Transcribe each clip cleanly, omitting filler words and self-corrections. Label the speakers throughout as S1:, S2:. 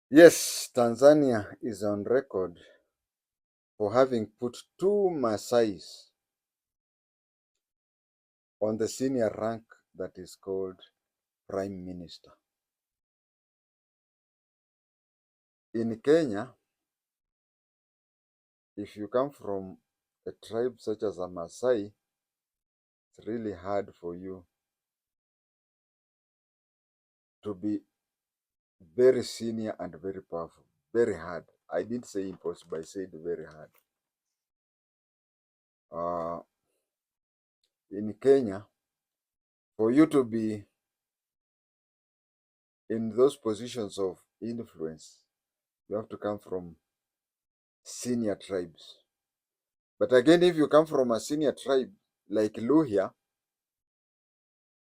S1: Yes, Tanzania is on record for having put two Maasais on the senior rank that is called Prime Minister. In Kenya, if you come from a tribe such as a Maasai, it's really hard for you to be very senior and very powerful. Very hard. I didn't say impossible, I said very hard. In Kenya, for you to be in those positions of influence, you have to come from senior tribes. But again, if you come from a senior tribe like Luhya,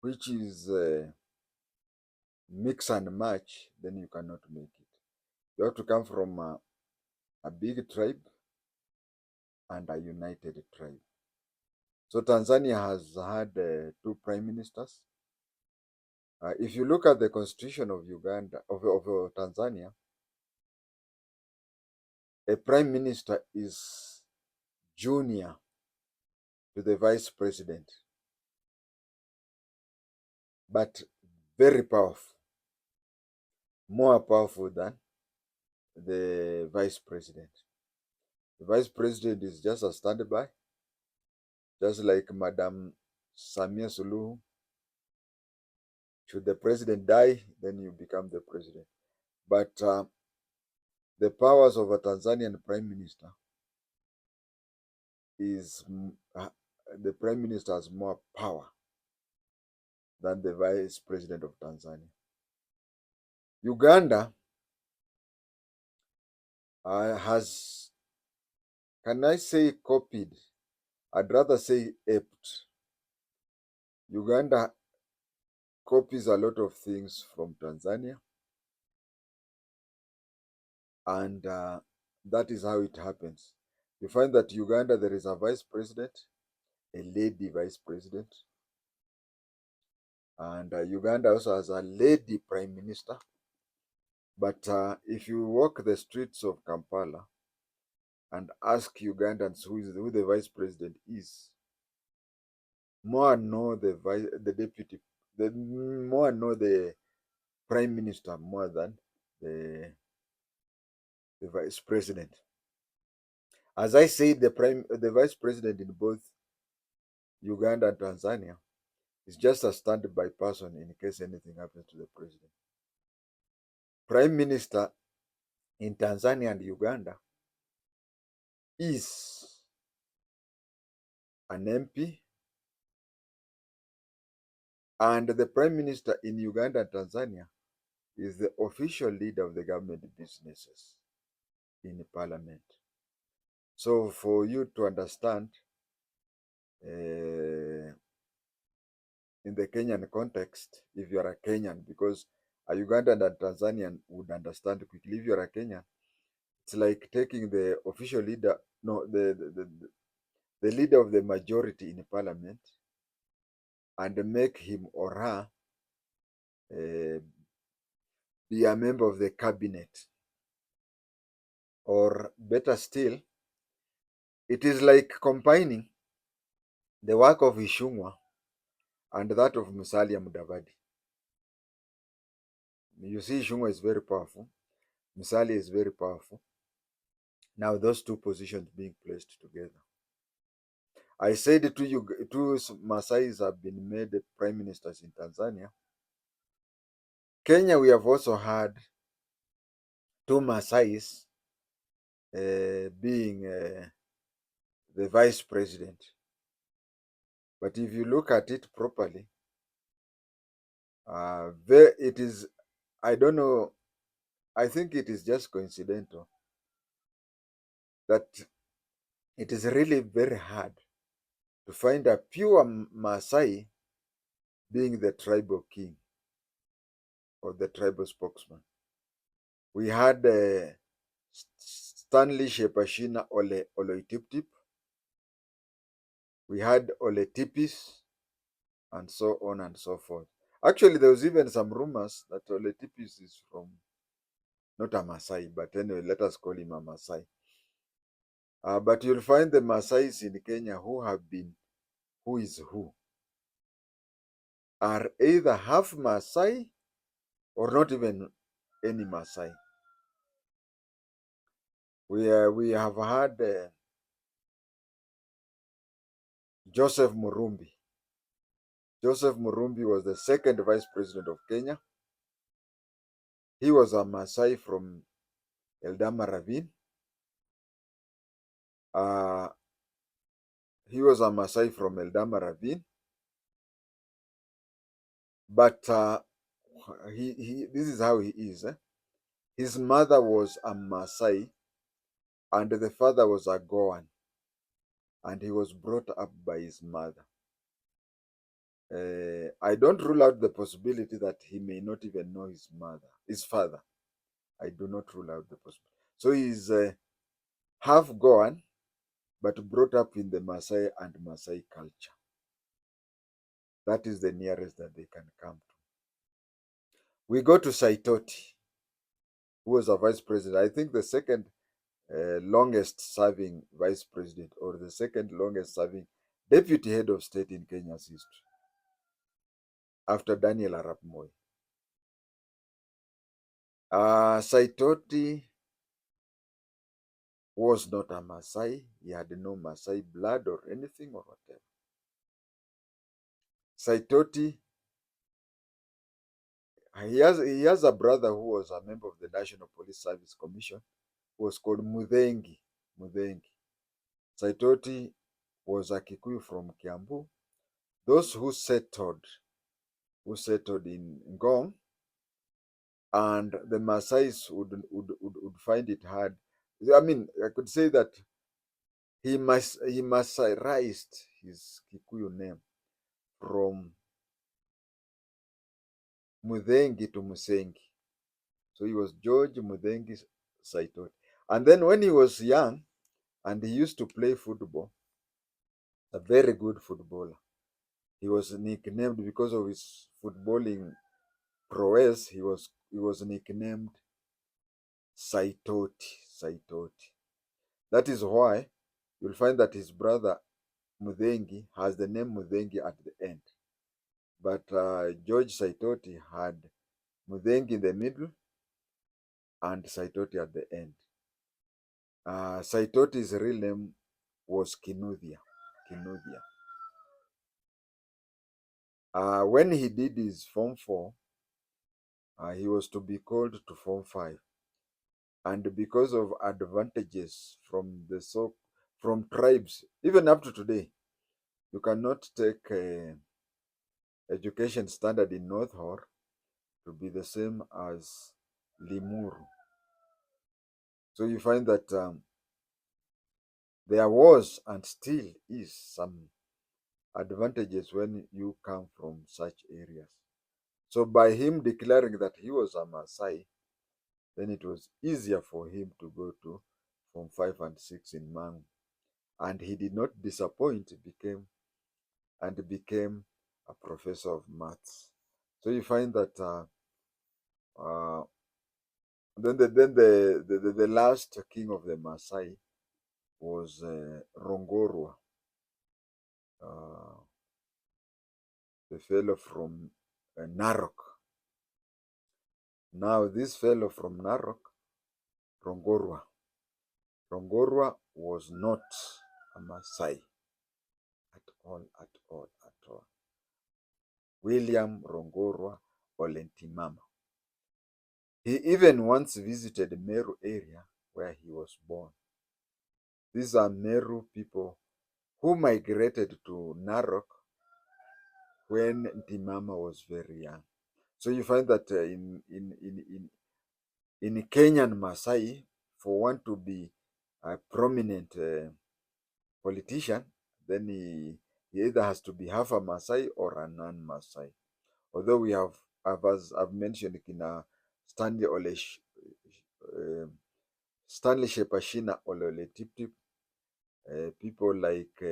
S1: which is mix and match, then you cannot make it. You have to come from a big tribe and a united tribe. So Tanzania has had two prime ministers. If you look at the constitution of Uganda, of Tanzania, a prime minister is junior to the vice president, but very powerful, more powerful than the vice president. The vice president is just a standby, just like Madam Samia Suluhu. Should the president die, then you become the president. But the powers of a Tanzanian prime minister is the prime minister has more power than the vice president of Tanzania. Uganda has, can I say copied? I'd rather say aped. Uganda copies a lot of things from Tanzania, and that is how it happens. You find that Uganda, there is a vice president, a lady vice president, and Uganda also has a lady prime minister. But if you walk the streets of Kampala and ask Ugandans who the vice president is, more know the deputy, more know the prime minister more than the vice president. As I said, the vice president in both Uganda and Tanzania is just a standby person in case anything happens to the president. Prime minister in Tanzania and Uganda is an MP, and the prime minister in Uganda and Tanzania is the official leader of the government businesses in parliament. So for you to understand, in the Kenyan context, if you are a Kenyan, because a Ugandan and Tanzanian would understand quickly. If you are a Kenyan, it's like taking the official leader, no, the leader of the majority in parliament, and make him or her be a member of the cabinet. Or better still, it is like combining the work of Ishungwa and that of Musalia Mudavadi. You see, Ishungwa is very powerful, Musalia is very powerful. Now those two positions being placed together. I said to you, two Maasais have been made prime ministers in Tanzania. Kenya, we have also had two Maasais being the vice president. But if you look at it properly, it is, I don't know, I think it is just coincidental that it is really very hard to find a pure Maasai being the tribal king or the tribal spokesman. We had Stanley Shepashina Oloitiptip. We had Oletipis, and so on and so forth. Actually, there was even some rumors that Oletipis is from not a Maasai, but anyway, let us call him a Maasai. But you'll find the Maasais in Kenya who is who, are either half Maasai or not even any Maasai. We have had Joseph Murumbi. Joseph Murumbi was the second vice president of Kenya. He was a Maasai from Eldama Ravine. He was a Maasai from Eldama Ravine. But this is how he is. His mother was a Maasai and the father was a Goan, and he was brought up by his mother. I don't rule out the possibility that he may not even know his father. I do not rule out the possibility. So he's half Goan, but brought up in the Maasai and Maasai culture. That is the nearest that they can come to. We go to Saitoti, who was a vice president. I think the second longest serving vice president, or the second longest serving deputy head of state in Kenya's history, after Daniel Arap Moi. Saitoti was not a Maasai. He had no Maasai blood or anything or whatever. Saitoti, he has a brother who was a member of the National Police Service Commission, who was called Muthengi. Saitoti was a Kikuyu from Kiambu. Those who settled in Ngong, and the Maasais would find it hard. I mean, I could say that he Maasaiized his Kikuyu name from Muthengi to Musengi. So he was George Muthengi Saitoti. And then when he was young and he used to play football, a very good footballer, he was nicknamed, because of his footballing prowess, he was nicknamed Saitoti. That is why you'll find that his brother Muthengi has the name Muthengi at the end. But George Saitoti had Muthengi in the middle and Saitoti at the end. Saitoti's real name was Kinuthia. When he did his Form 4, he was to be called to Form 5. And because of advantages from tribes, even up to today, you cannot take education standard in North Hor to be the same as Limuru. So you find that there was and still is some advantages when you come from such areas. So by him declaring that he was a Maasai, then it was easier for him to go to Form 5 and 6 in Mangu. And he did not disappoint, became a professor of maths. So you find that then the last king of the Maasai was Rongorwa, the fellow from Narok. Now this fellow from Narok, Rongorwa was not a Maasai at all. William Rongorwa Olentimama. He even once visited Meru area where he was born. These are Meru people who migrated to Narok when Ntimama was very young. So you find that in Kenyan Maasai, for one to be a prominent politician, then he either has to be half a Maasai or a non-Maasai. Although we have, as I've mentioned, Stanley Shepashina Olole Tip, people like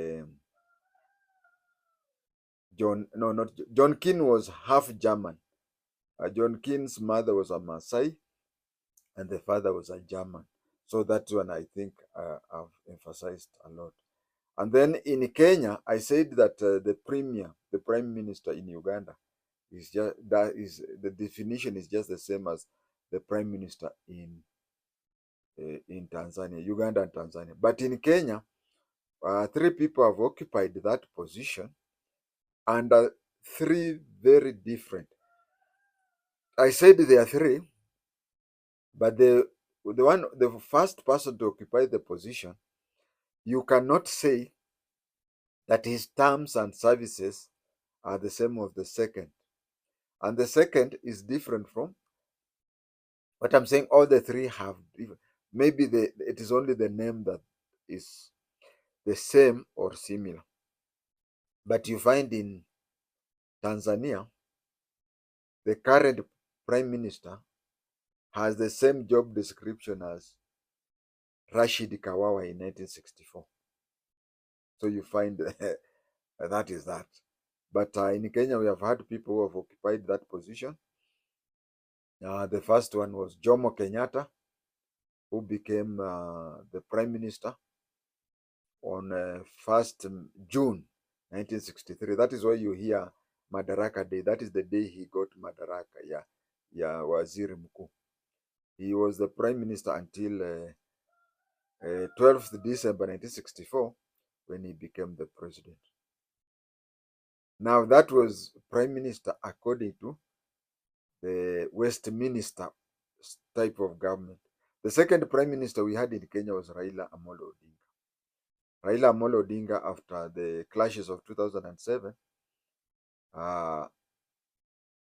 S1: John Keane was half German. John Keane's mother was a Maasai, and the father was a German. So that one I think I've emphasized a lot. And then in Kenya, I said that the prime minister in Uganda is just that is the definition is just the same as the prime minister in Tanzania, Uganda and Tanzania. But in Kenya, three people have occupied that position, and three very different. I said there are three, but the first person to occupy the position, you cannot say that his terms and services are the same of the second. And the second is different from what I'm saying. All the three have maybe it is only the name that is the same or similar. But you find in Tanzania, the current prime minister has the same job description as Rashid Kawawa in 1964. So you find that is that. But in Kenya, we have had people who have occupied that position. The first one was Jomo Kenyatta, who became the prime minister on 1st June 1963. That is why you hear Madaraka Day. That is the day he got Madaraka, Waziri Mkuu. He was the prime minister until 12th December 1964 when he became the president. Now that was prime minister according to the Westminster type of government. The second prime minister we had in Kenya was Raila Amolo Odinga. Raila Amolo Odinga, after the clashes of 2007,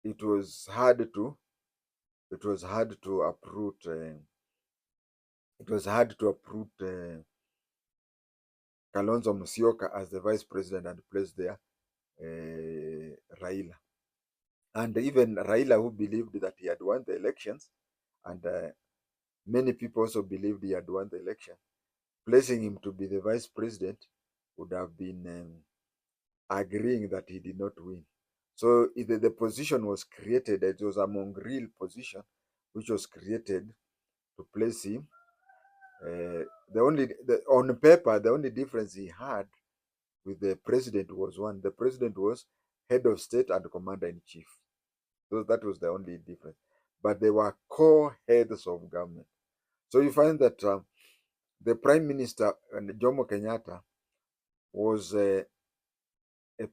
S1: it was hard to uproot Kalonzo Musyoka as the vice president and place there Raila. And even Raila, who believed that he had won the elections, and many people also believed he had won the election, placing him to be the vice president would have been agreeing that he did not win. So the position was created, it was a mongrel position which was created to place him. On paper, the only difference he had with the president was one: the president was head of state and commander in chief. So that was the only difference. But they were core heads of government. So you find that the prime minister, Jomo Kenyatta, was a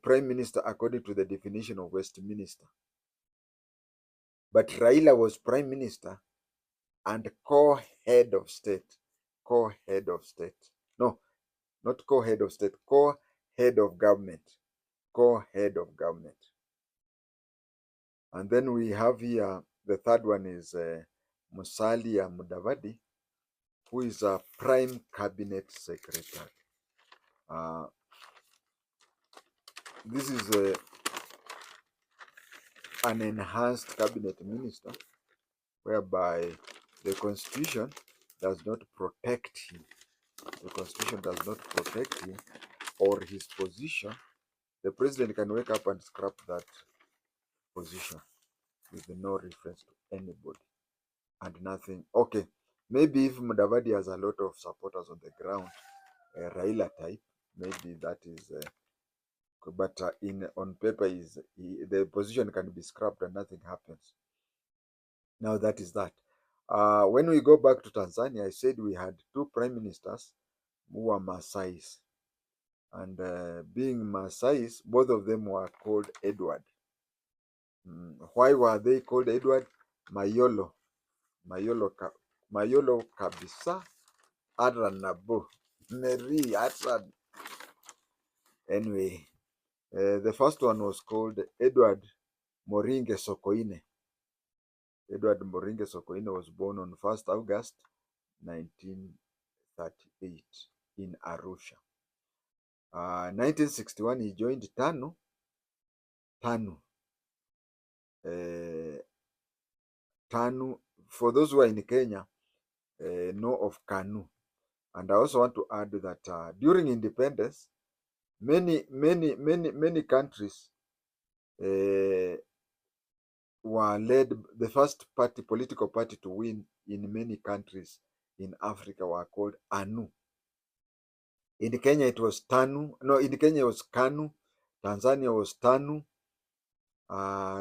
S1: prime minister according to the definition of Westminster. But Raila was prime minister and core head of state. Core head of state. No, not core head of state, core head of government. Core head of government. And then we have here, the third one is Musalia Mudavadi, who is a prime cabinet secretary. This is an enhanced cabinet minister, whereby the constitution does not protect him. The constitution does not protect him or his position. The president can wake up and scrap that position with no reference to anybody and nothing. Okay, maybe if Mudavadi has a lot of supporters on the ground, Raila type, maybe that is but on paper the position can be scrapped and nothing happens. Now that is that. When we go back to Tanzania, I said we had two prime ministers who were Maasais, and being Maasais, both of them were called Edward. Why were they called Edward? Mayolo kabisa Aranabo Mary Atran. Anyway, the first one was called Edward Moringe Sokoine. Edward Moringe Sokoine was born on 1st August 1938 in Arusha. 1961 he joined TANU. TANU, for those who are in Kenya, know of KANU. And I also want to add that during independence, many countries were led. The first political party to win in many countries in Africa were called ANU. In Kenya it was TANU. No, in Kenya it was KANU. Tanzania was TANU.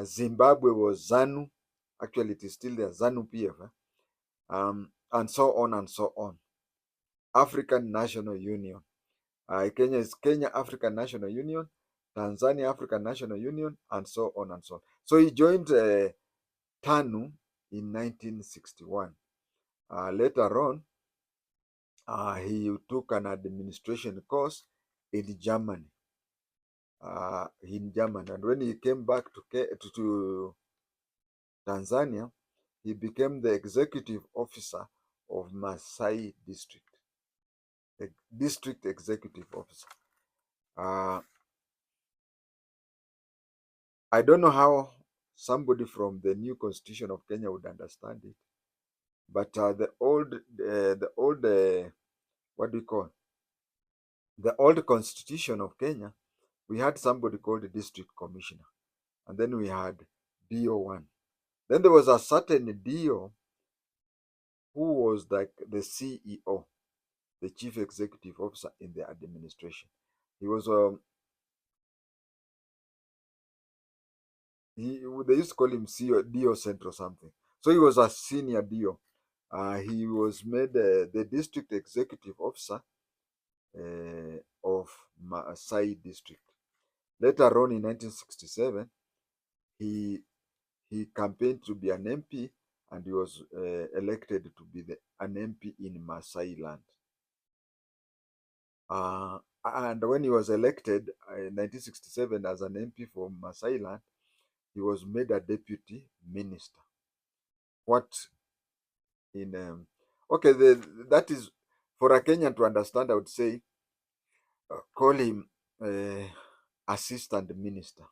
S1: Zimbabwe was ZANU. Actually, it is still there, ZANU PF. And so on and so on. African National Union. Kenya is Kenya African National Union, Tanzania African National Union, and so on and so on. So he joined TANU in 1961. Later on, he took an administration course in Germany. And when he came back to Tanzania, he became the executive officer of Maasai district, the district executive officer. I don't know how somebody from the new constitution of Kenya would understand it, but the old what do you call the old constitution of Kenya, we had somebody called the district commissioner, and then we had DO1. Then there was a certain DO who was like the CEO, the chief executive officer in the administration. He was they used to call him CEO, DO Cent or something. So he was a senior DO. He was made the district executive officer of Maasai district. Later on in 1967, he campaigned to be an MP, and he was elected to be an MP in Maasai land. And when he was elected in 1967 as an MP for Maasai land, he was made a deputy minister. What in okay, that is for a Kenyan to understand. I would say call him assistant minister.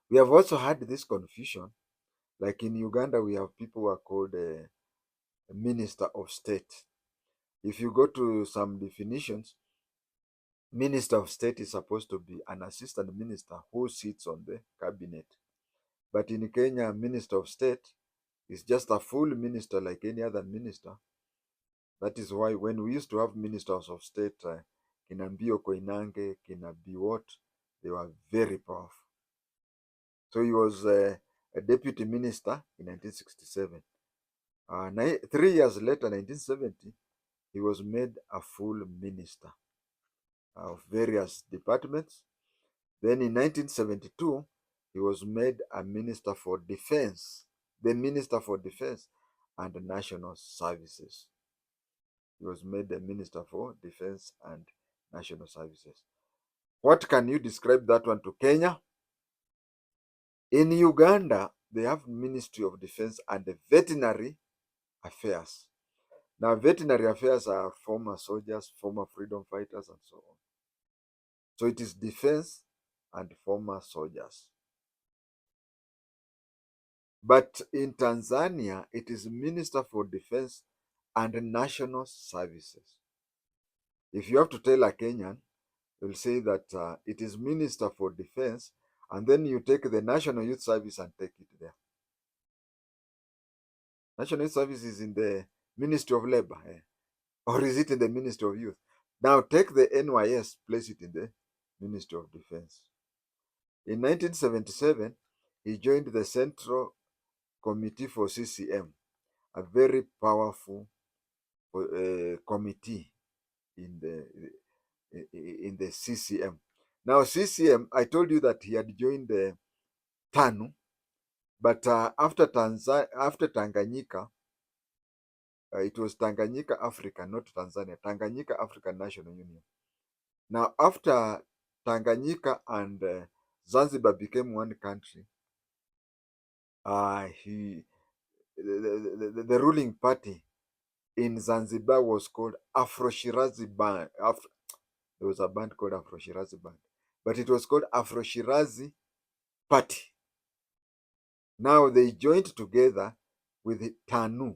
S1: We have also had this confusion, like in Uganda, we have people who are called minister of state. If you go to some definitions, minister of state is supposed to be an assistant minister who sits on the cabinet. But in Kenya, minister of state is just a full minister like any other minister. That is why when we used to have ministers of state, Kina Mbio Koinange, Kina Biwot, they were very powerful. So he was a deputy minister in 1967. 3 years later, 1970, he was made a full minister of various departments. Then in 1972, he was made a minister for defense, the minister for defense and national services. He was made the minister for defense and national services. What can you describe that one to Kenya? In Uganda, they have Ministry of Defense and the Veterinary Affairs. Now, veterinary affairs are former soldiers, former freedom fighters, and so on. So it is defense and former soldiers. But in Tanzania, it is Minister for Defense and National Services. If you have to tell a Kenyan, you'll say that it is Minister for Defense, and then you take the National Youth Service and take it there. National Youth Service is in the Ministry of Labor, or is it in the Ministry of Youth? Now take the NYS, place it in the Ministry of Defense. In 1977, he joined the Central Committee for CCM, a very powerful committee in the CCM. Now CCM, I told you that he had joined the TANU, but after Tanganyika, it was Tanganyika Africa, not Tanzania, Tanganyika African National Union. Now after Tanganyika and Zanzibar became one country, the ruling party in Zanzibar was called Afro-Shirazi Band. There was a band called Afro-Shirazi Band, but it was called Afro-Shirazi Party. Now they joined together with TANU,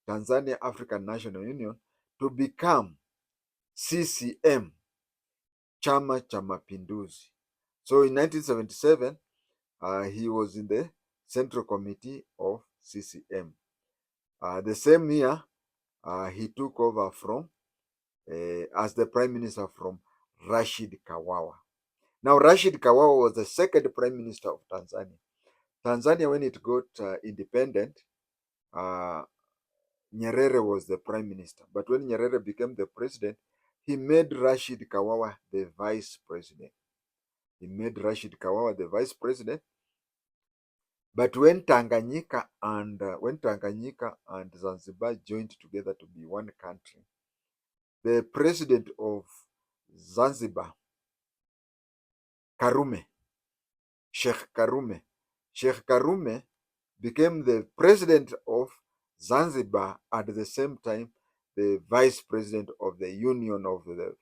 S1: Tanzania African National Union, to become CCM, Chama cha Mapinduzi. So in 1977, he was in the Central Committee of CCM. The same year, he took over from as the prime minister from Rashid Kawawa. Now, Rashid Kawawa was the second prime minister of Tanzania. Tanzania, when it got independent, uh, Nyerere was the prime minister. But when Nyerere became the president, he made Rashid Kawawa the vice president. He made Rashid Kawawa the vice president. But when Tanganyika and Zanzibar joined together to be one country, the president of Zanzibar, Karume, Sheikh Karume, Sheikh Karume became the president of Zanzibar at the same time the vice president of the Union of the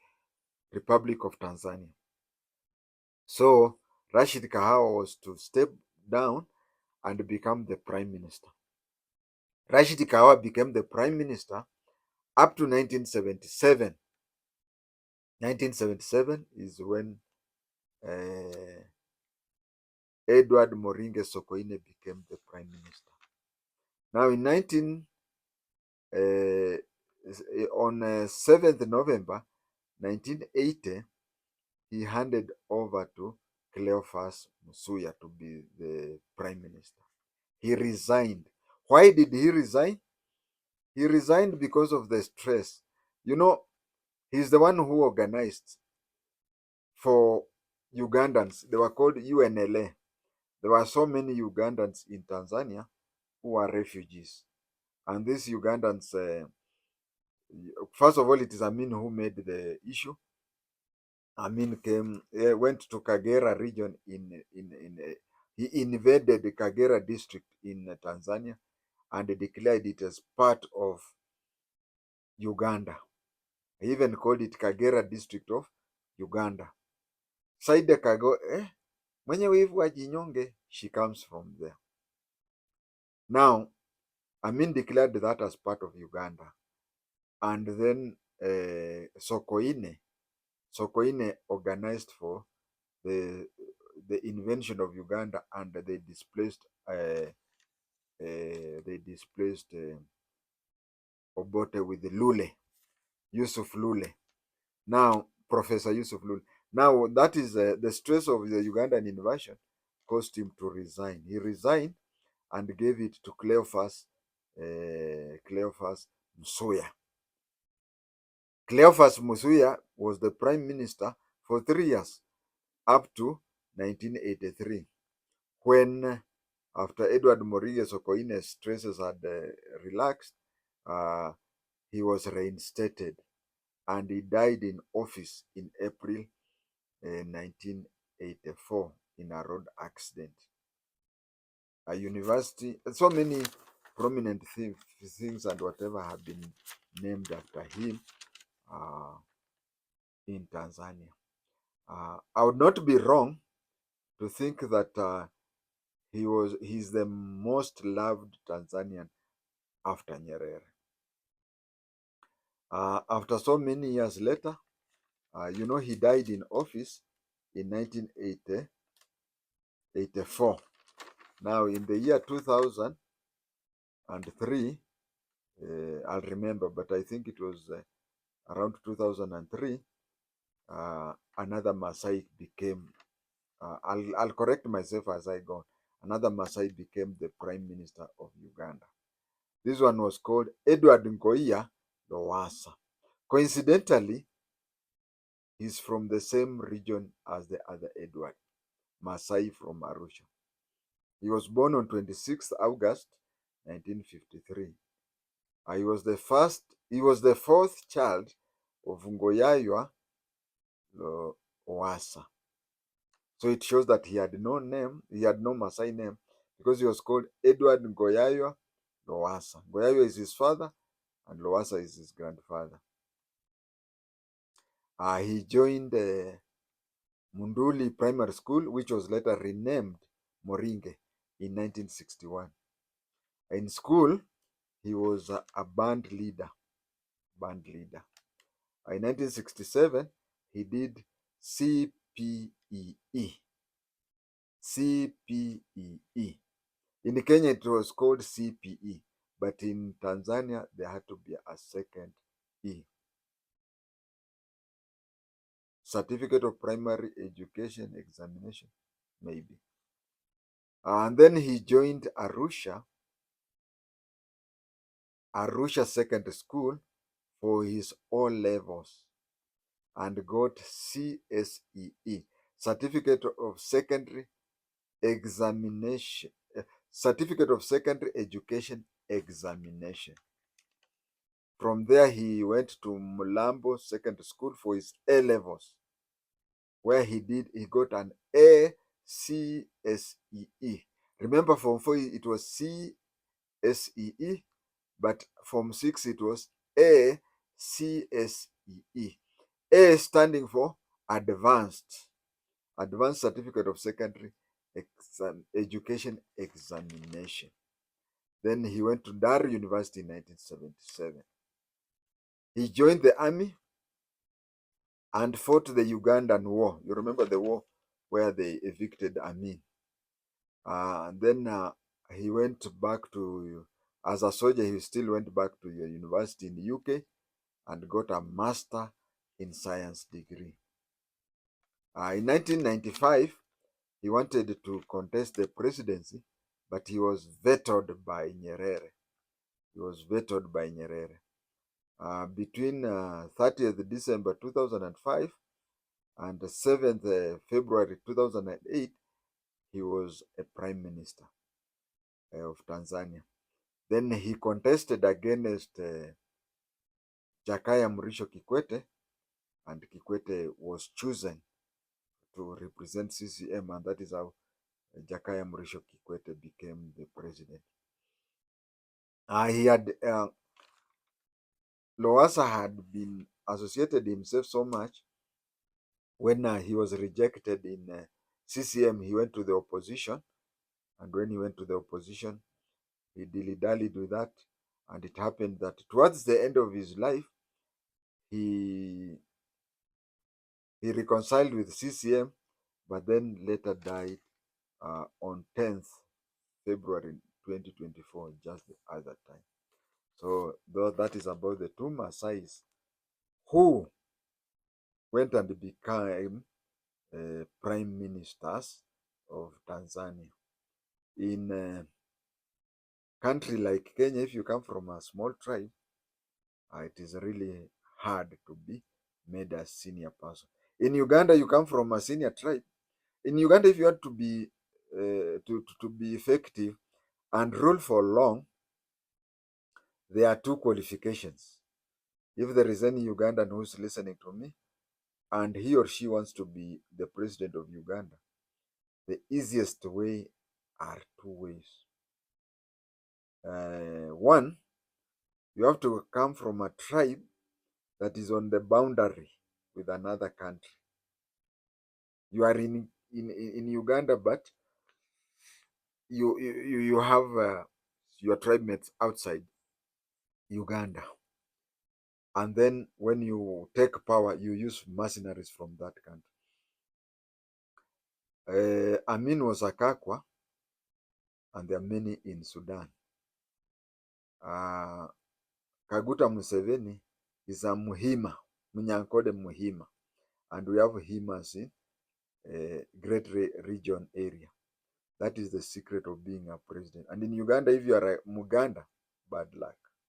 S1: Republic of Tanzania. So Rashid Kawawa was to step down and become the prime minister. Rashid Kawawa became the prime minister up to 1977. 1977 is when Edward Moringe Sokoine became the prime minister. Now in on 7th November 1980, he handed over to Cleophas Musuya to be the prime minister. He resigned. Why did he resign? He resigned because of the stress. You know, he's the one who organized for Ugandans. They were called UNLA. There were so many Ugandans in Tanzania who are refugees. And these Ugandans, first of all, it is Amin who made the issue. Amin went to Kagera region he invaded the Kagera district in Tanzania and declared it as part of Uganda. He even called it Kagera district of Uganda. Saide Kago, mwenye wivu ajinyonge, she comes from there. Now, Amin declared that as part of Uganda. And then Sokoine organized for the invention of Uganda, and they displaced Obote with Lule, Yusuf Lule. Now, Professor Yusuf Lule. Now, that is the stress of the Ugandan invasion caused him to resign. He resigned and gave it to Cleophas Musuya. Cleophas Musuya was the prime minister for 3 years, up to 1983, when, after Edward Moringe Sokoine's stresses had relaxed, he was reinstated, and he died in office in April 1984 in a road accident. A university, so many prominent things and whatever have been named after him in Tanzania. I would not be wrong to think that he's the most loved Tanzanian after Nyerere. After so many years later, he died in office in 1984. Now, in the year 2003, I'll remember, but I think it was around 2003, another Maasai became, I'll correct myself as I go. Another Maasai became the prime minister of Uganda. This one was called Edward Ngoia Lowassa. Coincidentally, he's from the same region as the other Edward, Maasai from Arusha. He was born on 26th August 1953. He was the fourth child of Ngoyaywa Lowassa. So it shows that he had no name, he had no Maasai name, because he was called Edward Ngoyaywa Lowassa. Ngoyaywa is his father, and Lowassa is his grandfather. He joined Munduli Primary School, which was later renamed Moringe in 1961. In school, he was a band leader. In 1967, he did CPEE. CPEE. In Kenya, it was called CPE, but in Tanzania, there had to be a second E. Certificate of Primary Education Examination, maybe. And then he joined Arusha Secondary School for his O levels and got CSEE, Certificate of Secondary Examination, Certificate of Secondary Education Examination. From there, he went to Mulambo Secondary School for his A levels, where he got an ACSEE. Remember, Form 4 it was CSEE, but Form 6 it was ACSEE. A standing for Advanced Certificate of Secondary Education Examination. Then he went to Dar University in 1977. He joined the army and fought the Ugandan War. You remember the war where they evicted Amin. And then he went back to, as a soldier, he still went back to the university in the UK and got a Master in Science degree. In 1995, he wanted to contest the presidency, but he was vetoed by Nyerere. Between 30th December 2005 and 7th February 2008, he was a prime minister of Tanzania. Then he contested against Jakaya Mrisho Kikwete, and Kikwete was chosen to represent CCM, and that is how Jakaya Mrisho Kikwete became the president. Lowassa had been associated himself so much. When he was rejected in CCM, he went to the opposition, and when he went to the opposition, he dilly-dallied with that, and it happened that towards the end of his life, he reconciled with CCM, but then later died on 10th February 2024, just the other time. So that is about the two Maasais who went and became prime ministers of Tanzania. In a country like Kenya, if you come from a small tribe, it is really hard to be made a senior person. In Uganda, you come from a senior tribe. In Uganda, if you want to be to be effective and rule for long, there are two qualifications. If there is any Ugandan who is listening to me, and he or she wants to be the president of Uganda, the easiest way are two ways. One, you have to come from a tribe that is on the boundary with another country. You are in Uganda, but you have your tribe mates outside Uganda. And then when you take power, you use mercenaries from that country. Amin was a Kakwa, and there are many in Sudan. Kaguta Museveni is a Muhima, Munyankode Muhima, and we have Himas in Great Region area. That is the secret of being a president. And in Uganda, if you are a Muganda, bad luck.